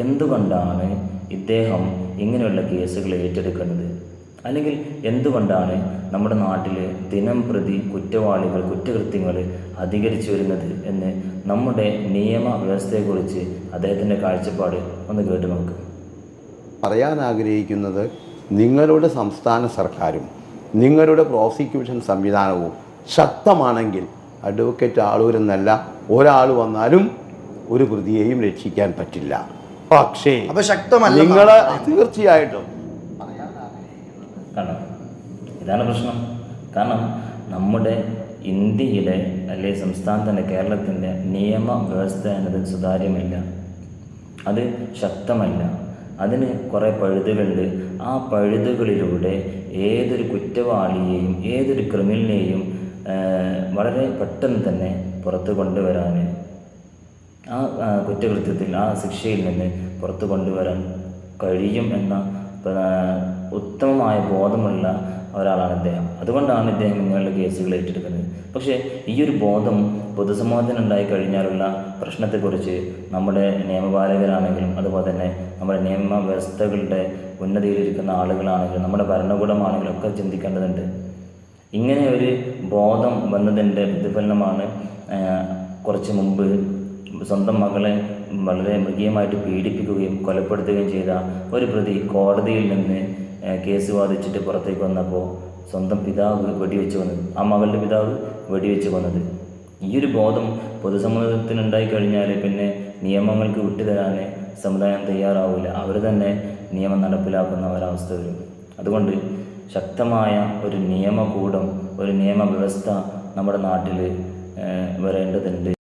എന്തുകൊണ്ടാണ് ഇദ്ദേഹം ഇങ്ങനെയുള്ള കേസുകൾ ഏറ്റെടുക്കുന്നത്? അല്ലെങ്കിൽ എന്തുകൊണ്ടാണ് നമ്മുടെ നാട്ടിൽ ദിനം പ്രതി കുറ്റകൃത്യങ്ങൾ അധികരിച്ചു വരുന്നത് എന്ന് നമ്മുടെ നിയമ വ്യവസ്ഥയെക്കുറിച്ച് അദ്ദേഹത്തിൻ്റെ കാഴ്ചപ്പാട് ഒന്ന് കേട്ട് നോക്കുക. പറയാൻ ആഗ്രഹിക്കുന്നത്, നിങ്ങളുടെ സംസ്ഥാന സർക്കാരും നിങ്ങളുടെ പ്രോസിക്യൂഷൻ സംവിധാനവും ശക്തമാണെങ്കിൽ അഡ്വക്കേറ്റ് ആളൂരെന്നല്ല ഒരാൾ വന്നാലും ഒരു പ്രതിയെയും രക്ഷിക്കാൻ പറ്റില്ല. പക്ഷേ നിങ്ങൾ തീർച്ചയായിട്ടും കാരണം ഇതാണ് പ്രശ്നം. കാരണം നമ്മുടെ ഇന്ത്യയിലെ അല്ലെങ്കിൽ സംസ്ഥാനത്തിൻ്റെ കേരളത്തിൻ്റെ നിയമ വ്യവസ്ഥ എന്നത് സുതാര്യമല്ല, അത് ശക്തമല്ല. അതിന് കുറേ പഴുതുകളുണ്ട്. ആ പഴുതുകളിലൂടെ ഏതൊരു കുറ്റവാളിയെയും ഏതൊരു ക്രിമിനലിനെയും വളരെ പെട്ടെന്ന് തന്നെ പുറത്ത് കൊണ്ടുവരാൻ, ആ കുറ്റകൃത്യത്തിൽ ആ ശിക്ഷയിൽ നിന്ന് പുറത്തു കൊണ്ടുവരാൻ കഴിയും എന്ന ഉത്തമമായ ബോധമുള്ള ഒരാളാണ് ഇദ്ദേഹം. അതുകൊണ്ടാണ് ഇദ്ദേഹം ഇങ്ങനെയുള്ള കേസുകൾ ഏറ്റെടുക്കുന്നത്. പക്ഷേ ഈ ഒരു ബോധം പൊതുസമൂഹത്തിന് ഉണ്ടായി കഴിഞ്ഞാലുള്ള പ്രശ്നത്തെക്കുറിച്ച് നമ്മുടെ നിയമപാലകരാണെങ്കിലും അതുപോലെ തന്നെ നമ്മുടെ നിയമ വ്യവസ്ഥകളുടെ ഉന്നതിയിലിരിക്കുന്ന ആളുകളാണെങ്കിലും നമ്മുടെ ഭരണകൂടമാണെങ്കിലും ഒക്കെ ചിന്തിക്കേണ്ടതുണ്ട്. ഇങ്ങനെ ഒരു ബോധം വന്നതിൻ്റെ പ്രതിഫലനമാണ് കുറച്ച് മുമ്പ് സ്വന്തം മകളെ വളരെ മൃഗീയമായിട്ട് പീഡിപ്പിക്കുകയും കൊലപ്പെടുത്തുകയും ചെയ്ത ഒരു പ്രതി കോടതിയിൽ നിന്ന് കേസ് വാദിച്ചിട്ട് പുറത്തേക്ക് വന്നപ്പോൾ സ്വന്തം പിതാവ് വെടിവെച്ച് വന്നത്, ആ മകളുടെ പിതാവ് വെടിവെച്ച് വന്നത്. ഈ ഒരു ബോധം പൊതുസമൂഹത്തിനുണ്ടായി കഴിഞ്ഞാൽ പിന്നെ നിയമങ്ങൾക്ക് വിട്ടുതരാൻ സമുദായം തയ്യാറാവില്ല. അവർ തന്നെ നിയമം നടപ്പിലാക്കുന്ന ഒരവസ്ഥ വരും. അതുകൊണ്ട് ശക്തമായ ഒരു നിയമകൂടം, ഒരു നിയമവ്യവസ്ഥ നമ്മുടെ നാട്ടിൽ വരേണ്ടതുണ്ട്.